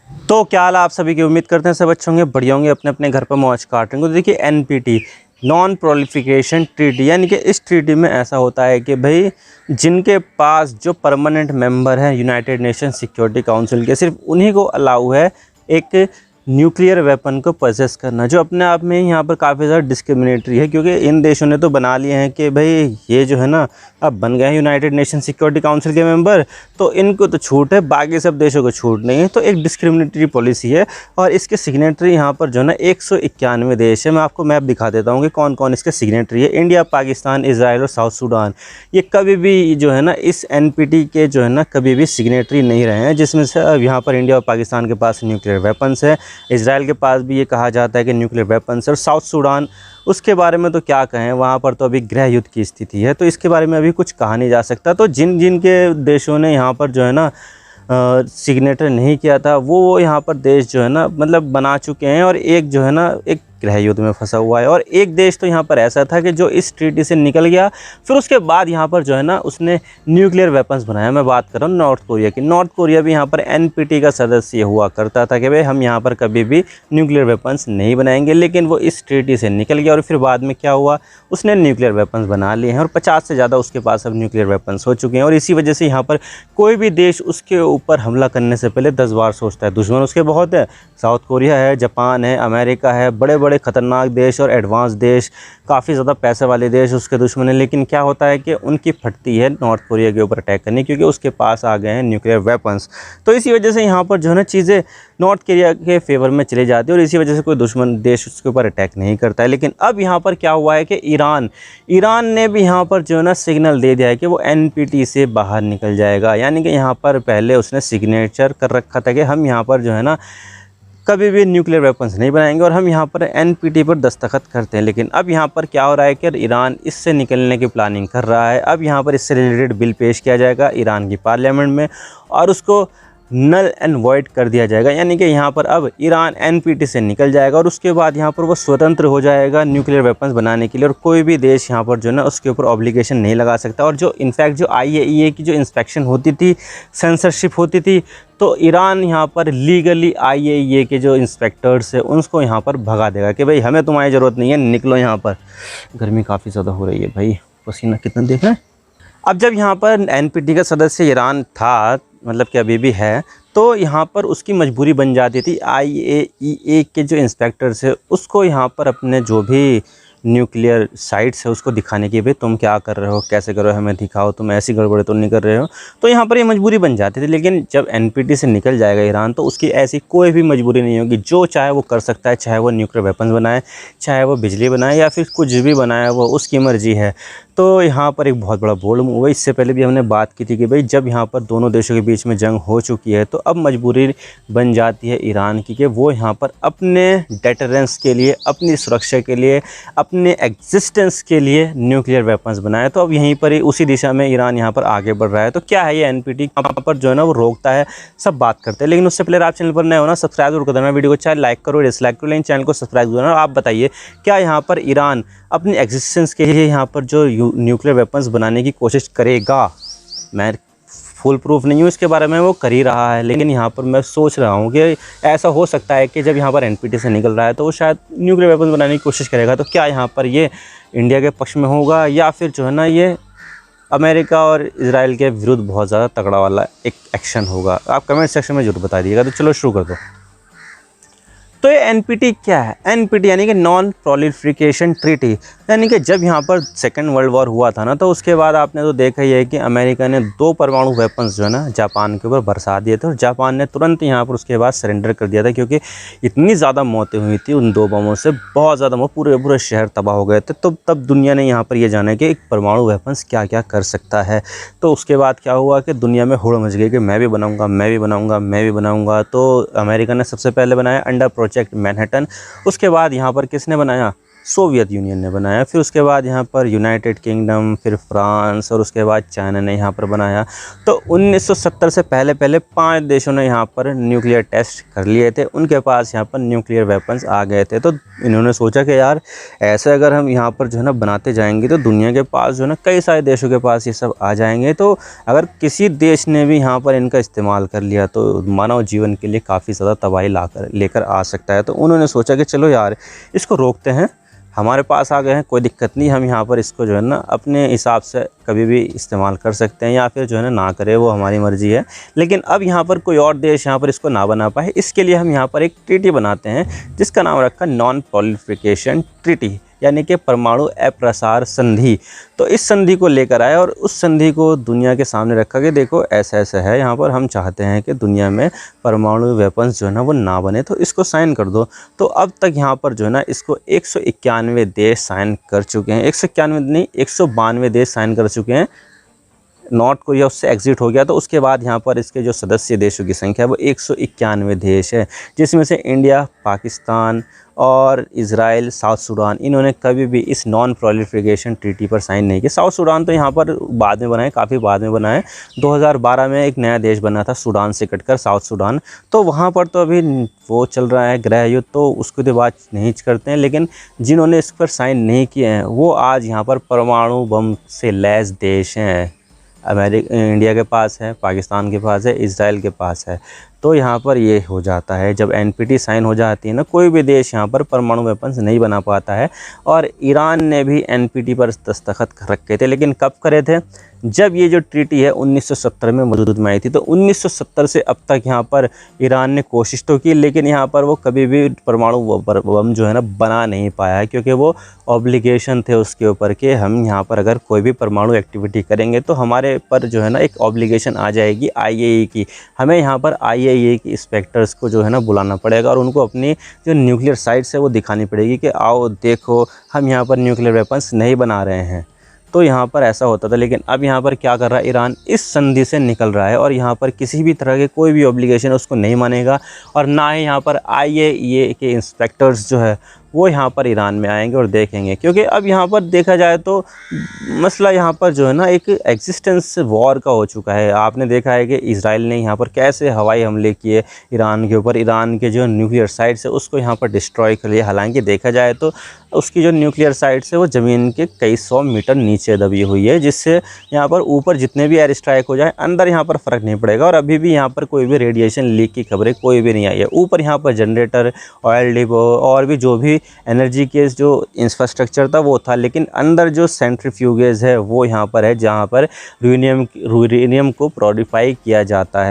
तो क्या हाल है आप सभी की। उम्मीद करते हैं सब अच्छे होंगे, बढ़िया होंगे, अपने अपने घर पर मौज काट रहे हैं। तो देखिए एनपीटी, नॉन प्रोलिफिकेशन ट्रीटी, यानी कि इस ट्रीटी में ऐसा होता है कि भाई जिनके पास जो परमानेंट मेंबर हैं यूनाइटेड नेशन सिक्योरिटी काउंसिल के, सिर्फ उन्हीं को अलाउ है एक न्यूक्लियर वेपन को परचेस करना, जो अपने आप में यहाँ पर काफ़ी ज़्यादा डिस्क्रिमिनेटरी है। क्योंकि इन देशों ने तो बना लिए हैं कि भाई ये जो है ना अब बन गए हैं यूनाइटेड नेशन सिक्योरिटी काउंसिल के मेंबर, तो इनको तो छूट है, बाकी सब देशों को छूट नहीं है। तो एक डिस्क्रिमिनेटरी पॉलिसी है और इसके सिग्नेटरी यहाँ पर जो है ना 191 देश है। मैं आपको मैप दिखा देता हूँ कि कौन कौन इसके सिग्नेटरी है। इंडिया, पाकिस्तान, इसराइल और साउथ सूडान, ये कभी भी जो है ना इस एनपीटी के जो है ना कभी भी सिग्नेटरी नहीं रहे हैं। जिसमें से अब यहाँ पर इंडिया और पाकिस्तान के पास न्यूक्लियर वेपन्स है, इसराइल के पास भी ये कहा जाता है कि न्यूक्लियर वेपन्स है, और साउथ सूडान उसके बारे में तो क्या कहें, वहाँ पर तो अभी गृह युद्ध की स्थिति है, तो इसके बारे में अभी कुछ कहा नहीं जा सकता। तो जिन जिन के देशों ने यहाँ पर जो है ना सिग्नेचर नहीं किया था, वो यहाँ पर देश जो है ना मतलब बना चुके हैं, और एक जो है ना एक गृह युद्ध में फंसा हुआ है। और एक देश तो यहाँ पर ऐसा था कि जो इस ट्रीटी से निकल गया, फिर उसके बाद यहाँ पर जो है ना उसने न्यूक्लियर वेपन्स बनाया। मैं बात कर रहा हूँ नॉर्थ कोरिया की। नॉर्थ कोरिया भी यहाँ पर एनपीटी का सदस्य हुआ करता था कि भाई हम यहाँ पर कभी भी न्यूक्लियर वेपन्स नहीं बनाएंगे, लेकिन वो इस ट्रीटी से निकल गया और फिर बाद में क्या हुआ, उसने न्यूक्लियर वेपन्स बना लिए हैं और 50 से ज़्यादा उसके पास अब न्यूक्लियर वेपन्स हो चुके हैं। और इसी वजह से यहाँ पर कोई भी देश उसके ऊपर हमला करने से पहले 10 बार सोचता है। दुश्मन उसके बहुत है, साउथ कोरिया है, जापान है, अमेरिका है, बड़े बड़े ख़तरनाक देश और एडवांस देश, काफ़ी ज़्यादा पैसे वाले देश उसके दुश्मन है। लेकिन क्या होता है कि उनकी फटती है नॉर्थ कोरिया के ऊपर अटैक करनी, क्योंकि उसके पास आ गए हैं न्यूक्लियर वेपन्स। तो इसी वजह से यहाँ पर जो है ना चीज़ें नॉर्थ कोरिया के फेवर में चली जाती है और इसी वजह से कोई दुश्मन देश उसके ऊपर अटैक नहीं करता है। लेकिन अब यहाँ पर क्या हुआ है कि ईरान ने भी यहाँ पर जो है ना सिग्नल दे दिया है कि वो एनपीटी से बाहर निकल जाएगा। यानी कि यहाँ पर पहले उसने सिग्नेचर कर रखा था कि हम यहाँ पर जो है ना कभी भी न्यूक्लियर वेपन्स नहीं बनाएंगे और हम यहाँ पर एनपीटी पर दस्तखत करते हैं। लेकिन अब यहाँ पर क्या हो रहा है कि ईरान इससे निकलने की प्लानिंग कर रहा है। अब यहाँ पर इससे रिलेटेड बिल पेश किया जाएगा ईरान की पार्लियामेंट में और उसको नल एंड वॉइड कर दिया जाएगा। यानी कि यहाँ पर अब ईरान एनपीटी से निकल जाएगा और उसके बाद यहाँ पर वो स्वतंत्र हो जाएगा न्यूक्लियर वेपन्स बनाने के लिए, और कोई भी देश यहाँ पर जो है ना उसके ऊपर ऑब्लिगेशन नहीं लगा सकता। और जो इनफैक्ट जो IAEA की जो इंस्पेक्शन होती थी, सेंसरशिप होती थी, तो ईरान यहाँ पर लीगली IAEA के जो इंस्पेक्टर्स है उनको यहाँ पर भगा देगा कि भाई हमें तुम्हारी ज़रूरत नहीं है, निकलो यहाँ पर। गर्मी काफ़ी ज़्यादा हो रही है भाई, पसीना कितना देख रहे हैं। अब जब यहाँ पर एनपीटी का सदस्य ईरान था, मतलब कि अभी भी है, तो यहाँ पर उसकी मजबूरी बन जाती थी IAEA के जो इंस्पेक्टर्स है उसको यहाँ पर अपने जो भी न्यूक्लियर साइट्स है उसको दिखाने की, भाई तुम क्या कर रहे हो, कैसे कर रहे हो, हमें दिखाओ, तुम ऐसी गड़बड़े तो नहीं कर रहे हो। तो यहाँ पर ये मजबूरी बन जाती थी। लेकिन जब एनपीटी से निकल जाएगा ईरान, तो उसकी ऐसी कोई भी मजबूरी नहीं होगी, जो चाहे वो कर सकता है, चाहे वो न्यूक्लियर वेपन्स बनाए, चाहे वो बिजली बनाए या फिर कुछ भी बनाए, वो उसकी मर्जी है। तो यहाँ पर एक बहुत बड़ा बोल्ड मूव है। इससे पहले भी हमने बात की थी कि भाई जब यहाँ पर दोनों देशों के बीच में जंग हो चुकी है, तो अब मजबूरी बन जाती है ईरान की कि वो यहाँ पर अपने डेटरेंस के लिए, अपनी सुरक्षा के लिए, अपने एग्जिस्टेंस के लिए न्यूक्लियर वेपन्स बनाए। तो अब यहीं पर ही उसी दिशा में ईरान यहाँ पर आगे बढ़ रहा है। तो क्या है ये एनपीटी, यहाँ पर जो है ना वो रोकता है, सब बात करते हैं। लेकिन उससे पहले आप चैनल पर नए हो ना, सब्सक्राइब जरूर कर देना, वीडियो को चाहे लाइक करो, डिसलाइक करो, लेकिन चैनल को सब्सक्राइब करना। आप बताइए क्या यहाँ पर ईरान अपनी एग्जिस्टेंस के लिए यहाँ पर जो न्यूक्लियर वेपन्स बनाने की कोशिश करेगा? मैं फुल प्रूफ नहीं हूँ इसके बारे में, वो कर ही रहा है, लेकिन यहाँ पर मैं सोच रहा हूँ कि ऐसा हो सकता है कि जब यहाँ पर एनपीटी से निकल रहा है तो वो शायद न्यूक्लियर वेपन्स बनाने की कोशिश करेगा। तो क्या यहाँ पर ये इंडिया के पक्ष में होगा या फिर जो है ना ये अमेरिका और इजराइल के विरुद्ध बहुत ज़्यादा तगड़ा वाला एक एक्शन होगा? आप कमेंट सेक्शन में जरूर बता दीजिएगा। तो चलो शुरू कर दो। तो ये एनपीटी क्या है? एनपीटी यानी कि नॉन प्रोलिफिकेशन ट्रीटी, यानी कि जब यहाँ पर सेकेंड वर्ल्ड वॉर हुआ था ना, तो उसके बाद आपने तो देखा ही है कि अमेरिका ने 2 परमाणु वेपन्स जो है ना जापान के ऊपर बरसा दिए थे और जापान ने तुरंत यहाँ पर उसके बाद सरेंडर कर दिया था, क्योंकि इतनी ज़्यादा मौतें हुई थी उन 2 बमों से, बहुत ज़्यादा पूरे शहर तबाह हो गए थे। तो तब दुनिया ने यहाँ पर यह जाना कि एक परमाणु वेपन्स क्या क्या कर सकता है। तो उसके बाद क्या हुआ कि दुनिया में होड़ मच गई कि मैं भी बनाऊँगा, मैं भी बनाऊँगा, मैं भी बनाऊँगा। तो अमेरिका ने सबसे पहले बनाया अंडर प्रोजेक्ट मैनहट्टन। उसके बाद यहाँ पर किसने बनाया? सोवियत यूनियन ने बनाया। फिर उसके बाद यहाँ पर यूनाइटेड किंगडम, फिर फ्रांस और उसके बाद चाइना ने यहाँ पर बनाया। तो 1970 से पहले 5 देशों ने यहाँ पर न्यूक्लियर टेस्ट कर लिए थे, उनके पास यहाँ पर न्यूक्लियर वेपन्स आ गए थे। तो इन्होंने सोचा कि यार ऐसे अगर हम यहाँ पर जो है ना बनाते जाएंगे तो दुनिया के पास जो है ना कई सारे देशों के पास ये सब आ जाएंगे। तो अगर किसी देश ने भी यहाँ पर इनका इस्तेमाल कर लिया तो मानव जीवन के लिए काफ़ी ज़्यादा तबाही लेकर आ सकता है। तो उन्होंने सोचा कि चलो यार इसको रोकते हैं, हमारे पास आ गए हैं, कोई दिक्कत नहीं, हम यहाँ पर इसको जो है ना अपने हिसाब से कभी भी इस्तेमाल कर सकते हैं या फिर जो है ना करें, वो हमारी मर्ज़ी है। लेकिन अब यहाँ पर कोई और देश यहाँ पर इसको ना बना पाए, इसके लिए हम यहाँ पर एक ट्रीटी बनाते हैं जिसका नाम रखा नॉन प्रोलिफरेशन ट्रीटी, यानी कि परमाणु अप्रसार संधि। तो इस संधि को लेकर आए और उस संधि को दुनिया के सामने रखा कि देखो ऐसा ऐसा है, यहाँ पर हम चाहते हैं कि दुनिया में परमाणु वेपन्स जो है ना वो ना बने, तो इसको साइन कर दो। तो अब तक यहाँ पर जो है ना इसको 191 देश साइन कर चुके हैं, 191 नहीं 192 देश साइन कर चुके हैं। नॉर्थ कोरिया उससे एग्जिट हो गया, तो उसके बाद यहाँ पर इसके जो सदस्य देशों की संख्या है वो 191 देश है, जिसमें से इंडिया, पाकिस्तान और इज़राइल, साउथ सूडान, इन्होंने कभी भी इस नॉन प्रोलिफरेशन ट्रीटी पर साइन नहीं किया। साउथ सूडान तो यहाँ पर बाद में बनाए, काफ़ी बाद में बनाए। 2012 में एक नया देश बना था सूडान से कटकर, साउथ सूडान, तो वहाँ पर तो अभी वो चल रहा है गृह युद्ध, तो उसको तो बात नहीं करते हैं। लेकिन जिन्होंने इस पर साइन नहीं किए हैं वो आज यहाँ पर परमाणु बम से लैस देश हैं। इंडिया के पास है, पाकिस्तान के पास है, इज़राइल के पास है। तो यहाँ पर ये हो जाता है, जब एनपीटी साइन हो जाती है ना, कोई भी देश यहाँ पर परमाणु वेपन्स नहीं बना पाता है। और ईरान ने भी एनपीटी पर दस्तखत कर रखे थे, लेकिन कब करे थे? जब ये जो ट्रीटी है 1970 में वजूद में आई थी। तो 1970 से अब तक यहाँ पर ईरान ने कोशिश तो की, लेकिन यहाँ पर वो कभी भी परमाणु बम जो है ना बना नहीं पाया है, क्योंकि वो ऑब्लिगेशन थे उसके ऊपर कि हम यहाँ पर अगर कोई भी परमाणु एक्टिविटी करेंगे तो हमारे पर जो है ना एक ऑब्लिगेशन आ जाएगी आईएईए की। हमें यहाँ पर आईएईए की इंस्पेक्टर्स को जो है ना बुलाना पड़ेगा और उनको अपनी जो न्यूक्लियर साइट्स है वो दिखानी पड़ेगी कि आओ देखो हम यहाँ पर न्यूक्लियर वेपन्स नहीं बना रहे हैं। तो यहाँ पर ऐसा होता था। लेकिन अब यहाँ पर क्या कर रहा है, ईरान इस संधि से निकल रहा है और यहाँ पर किसी भी तरह के कोई भी ऑब्लिगेशन उसको नहीं मानेगा, और ना ही यहाँ पर आईएईए के इंस्पेक्टर्स जो है वो यहाँ पर ईरान में आएंगे और देखेंगे। क्योंकि अब यहाँ पर देखा जाए तो मसला यहाँ पर जो है ना एक एग्जिस्टेंस वॉर का हो चुका है। आपने देखा है कि इज़राइल ने यहाँ पर कैसे हवाई हमले किए ईरान के ऊपर, ईरान के जो न्यूक्लियर साइट्स है उसको यहाँ पर डिस्ट्रॉय कर लिया। हालांकि देखा जाए तो उसकी जो न्यूक्लियर साइट्स है वो ज़मीन के कई 100 मीटर नीचे दबी हुई है, जिससे यहाँ पर ऊपर जितने भी एयर स्ट्राइक हो जाए अंदर यहाँ पर फ़र्क नहीं पड़ेगा। और अभी भी यहाँ पर कोई भी रेडिएशन लीक की खबरें कोई भी नहीं आई है। ऊपर यहाँ पर जनरेटर, ऑयल डिपो और भी जो भी एनर्जी के जो इंफ्रास्ट्रक्चर था वो था, लेकिन अंदर जो सेंट्रीफ्यूगेज है वो यहाँ पर है, जहाँ पर यूरेनियम को प्योरीफाई किया जाता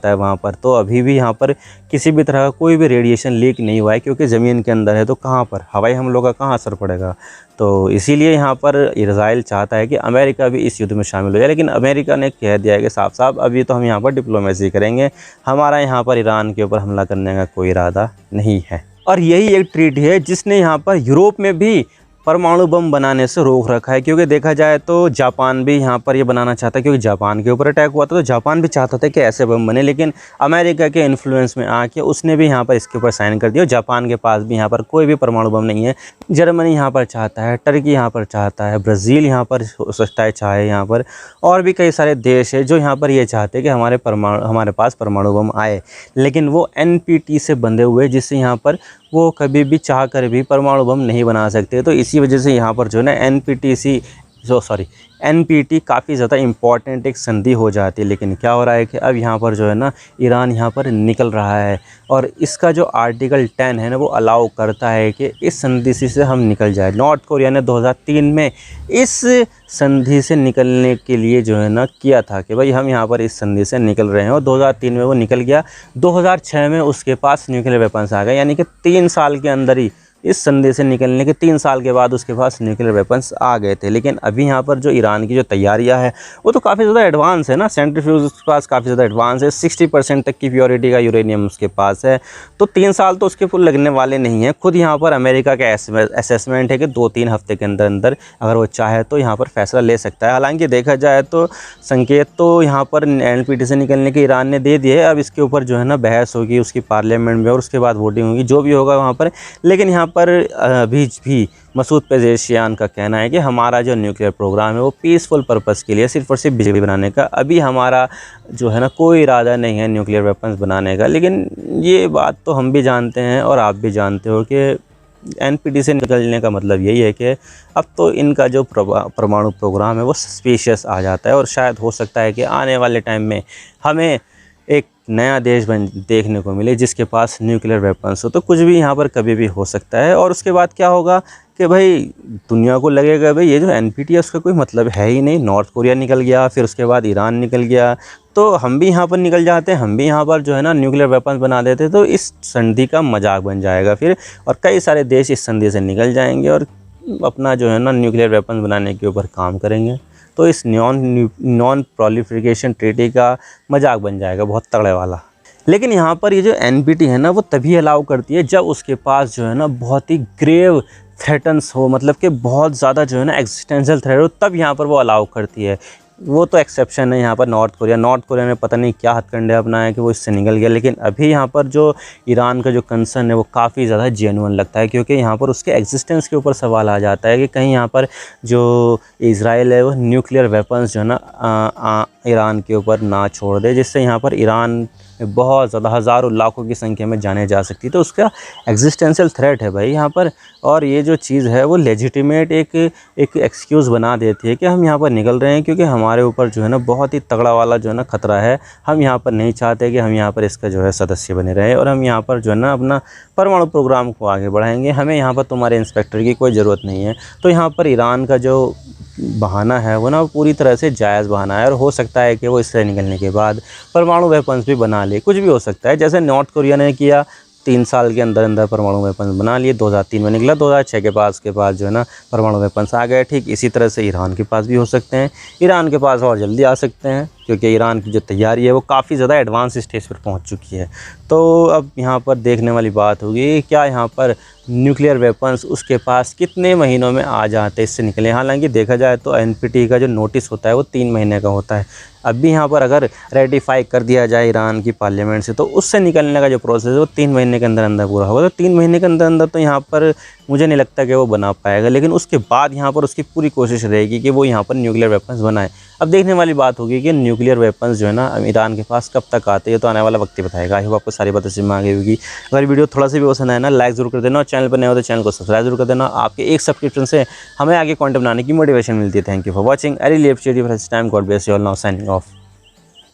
है वहाँ पर। तो अभी भी यहाँ पर किसी भी तरह का कोई भी रेडिएशन लीक नहीं हुआ है, क्योंकि ज़मीन के अंदर है। तो कहाँ पर हवाई हमलों का कहाँ असर पड़ेगा? तो इसीलिए यहाँ पर इज़राइल चाहता है कि अमेरिका भी इस युद्ध में शामिल हो जाए। लेकिन अमेरिका ने कह दिया है कि साफ साफ अभी तो हम यहाँ पर डिप्लोमेसी करेंगे, हमारा यहाँ पर ईरान के ऊपर हमला करने का कोई इरादा नहीं है। और यही एक ट्रीटी है जिसने यहाँ पर यूरोप में भी परमाणु बम बनाने से रोक रखा है। क्योंकि देखा जाए तो जापान भी यहाँ पर ये बनाना चाहता है, क्योंकि जापान के ऊपर अटैक हुआ था तो जापान भी चाहता था कि ऐसे बम बने। लेकिन अमेरिका के इन्फ्लुएंस में आके उसने भी यहाँ पर इसके ऊपर साइन कर दिया। जापान के पास भी यहाँ पर कोई भी परमाणु बम नहीं है। जर्मनी यहाँ पर चाहता है, टर्की यहाँ पर चाहता है, ब्राज़ील यहाँ पर सोचता है चाहे यहाँ पर, और भी कई सारे देश है जो यहाँ पर ये चाहते हैं कि हमारे पास परमाणु बम आए। लेकिन वो NPT से बंधे हुए, जिससे यहाँ पर वो कभी भी चाह कर भी परमाणु बम नहीं बना सकते। तो इसी वजह से यहाँ पर जो है ना NPT काफ़ी ज़्यादा इम्पॉर्टेंट एक संधि हो जाती है। लेकिन क्या हो रहा है कि अब यहाँ पर जो है ना ईरान यहाँ पर निकल रहा है, और इसका जो आर्टिकल 10 है ना वो अलाउ करता है कि इस संधि से हम निकल जाए। नॉर्थ कोरिया ने 2003 में इस संधि से निकलने के लिए जो है ना किया था कि भाई हम यहाँ पर इस संधि से निकल रहे हैं, और 2003 में वो निकल गया। 2006 में उसके पास न्यूक्लियर वेपन्स आ गए, यानी कि 3 साल के अंदर ही, इस संधि से निकलने के 3 साल के बाद उसके पास न्यूक्लियर वेपन्स आ गए थे। लेकिन अभी यहाँ पर जो ईरान की जो तैयारियाँ है वो तो काफ़ी ज़्यादा एडवांस है ना, सेंट्रीफ्यूज उसके पास काफ़ी ज़्यादा एडवांस है, 60% तक की प्योरिटी का यूरेनियम उसके पास है। तो 3 साल तो उसके फुल लगने वाले नहीं हैं। खुद यहाँ पर अमेरिका का असेसमेंट है कि 2-3 हफ्ते के अंदर अंदर अगर वो चाहे तो यहाँ पर फैसला ले सकता है। हालांकि देखा जाए तो संकेत तो यहाँ पर NPT से निकलने के ईरान ने दे दिए। अब इसके ऊपर जो है ना बहस होगी उसकी पार्लियामेंट में, और उसके बाद वोटिंग होगी, जो भी होगा वहाँ पर। लेकिन यहाँ पर अभी भी मसूद पेज़ेशियान का कहना है कि हमारा जो न्यूक्लियर प्रोग्राम है वो पीसफुल पर्पस के लिए सिर्फ़ और सिर्फ बिजली बनाने का, अभी हमारा जो है ना कोई इरादा नहीं है न्यूक्लियर वेपन्स बनाने का। लेकिन ये बात तो हम भी जानते हैं और आप भी जानते हो कि एनपीटी से निकलने का मतलब यही है कि अब तो इनका जो परमाणु प्रोग्राम है वो सस्पिशियस आ जाता है और शायद हो सकता है कि आने वाले टाइम में हमें एक नया देश देखने को मिले जिसके पास न्यूक्लियर वेपन्स हो। तो कुछ भी यहाँ पर कभी भी हो सकता है और उसके बाद क्या होगा कि भाई दुनिया को लगेगा भाई ये जो एनपीटी है उसका कोई मतलब है ही नहीं। नॉर्थ कोरिया निकल गया, फिर उसके बाद ईरान निकल गया, तो हम भी यहाँ पर निकल जाते हैं, हम भी यहाँ पर जो है ना न्यूक्लियर वेपन्स बना देते, तो इस संधि का मजाक बन जाएगा फिर, और कई सारे देश इस संधि से निकल जाएंगे और अपना जो है ना न्यूक्लियर वेपन्स बनाने के ऊपर काम करेंगे। तो इस नॉन प्रोलिफरेशन ट्रीटी का मजाक बन जाएगा बहुत तगड़े वाला। लेकिन यहाँ पर ये जो एनपीटी है ना वो तभी अलाउ करती है जब उसके पास जो है ना बहुत ही ग्रेव थ्रेटन्स हो, मतलब कि बहुत ज़्यादा जो है ना एग्जिस्टेंशियल थ्रेट हो, तब यहाँ पर वो अलाउ करती है। वो तो एक्सेप्शन है यहाँ पर नॉर्थ कोरिया ने पता नहीं क्या हथकंडे अपनाया कि वो इससे निकल गया। लेकिन अभी यहाँ पर जो ईरान का जो कंसर्न है वो काफ़ी ज़्यादा जेन्युइन लगता है, क्योंकि यहाँ पर उसके एग्जिस्टेंस के ऊपर सवाल आ जाता है कि कहीं यहाँ पर जो इज़राइल है वो न्यूक्लियर वेपन्स जो है ना ईरान के ऊपर ना छोड़ दे, जिससे यहाँ पर ईरान बहुत ज़्यादा हज़ारों लाखों की संख्या में जाने जा सकती है। तो उसका एग्जिस्टेंशियल थ्रेट है भाई यहाँ पर, और ये जो चीज़ है वो लेजिटिमेट एक एक्सक्यूज़ बना देती है कि हम यहाँ पर निकल रहे हैं क्योंकि हमारे ऊपर जो है ना बहुत ही तगड़ा वाला जो है ना ख़तरा है। हम यहाँ पर नहीं चाहते कि हम यहाँ पर इसका जो है सदस्य बने रहें और हम यहाँ पर जो है ना अपना परमाणु प्रोग्राम को आगे बढ़ाएंगे। हमें यहाँ पर तुम्हारे इंस्पेक्टर की कोई ज़रूरत नहीं है। तो यहाँ पर ईरान का जो बहाना है वो ना पूरी तरह से जायज़ बहाना है और हो सकता है कि वो इससे निकलने के बाद परमाणु वेपन्स भी बना ले, कुछ भी हो सकता है। जैसे नॉर्थ कोरिया ने किया, 3 साल के अंदर अंदर परमाणु वेपन्स बना लिए, 2003 में निकला, 2006 के पास जो है ना परमाणु वेपन्स आ गए। ठीक इसी तरह से ईरान के पास भी हो सकते हैं, ईरान के पास और जल्दी आ सकते हैं, क्योंकि ईरान की जो तैयारी है वो काफ़ी ज़्यादा एडवांस स्टेज पर पहुंच चुकी है। तो अब यहाँ पर देखने वाली बात होगी क्या यहाँ पर न्यूक्लियर वेपन्स उसके पास कितने महीनों में आ जाते हैं इससे निकले। हालांकि देखा जाए तो एनपीटी का जो नोटिस होता है वो 3 महीने का होता है। अब भी यहाँ पर अगर रेटिफाई कर दिया जाए ईरान की पार्लियामेंट से तो उससे निकलने का जो प्रोसेस है वो 3 महीने के अंदर अंदर पूरा होगा। तो 3 महीने के अंदर अंदर तो यहाँ पर मुझे नहीं लगता कि वो बना पाएगा, लेकिन उसके बाद यहाँ पर उसकी पूरी कोशिश रहेगी कि वो यहाँ पर न्यूक्लियर वेपन्स बनाए। अब देखने वाली बात होगी कि न्यूक्लियर वेपन्स जो है ना ईरान के पास कब तक आते हैं, तो आने वाला वक्त ही बताएगा। आई होप आपको सारी बातें समझ में आ गई होगी। अगर वीडियो थोड़ा सा भी पसंद आए ना लाइक जरूर कर देना और चैनल पर नए हो तो चैनल को सब्सक्राइब जरूर कर देना। आपके एक सब्सक्रिप्शन से हमें आगे कंटेंट बनाने की मोटिवेशन मिलती है। Thank you for watching. I really appreciate your time. God bless you all. Now signing off.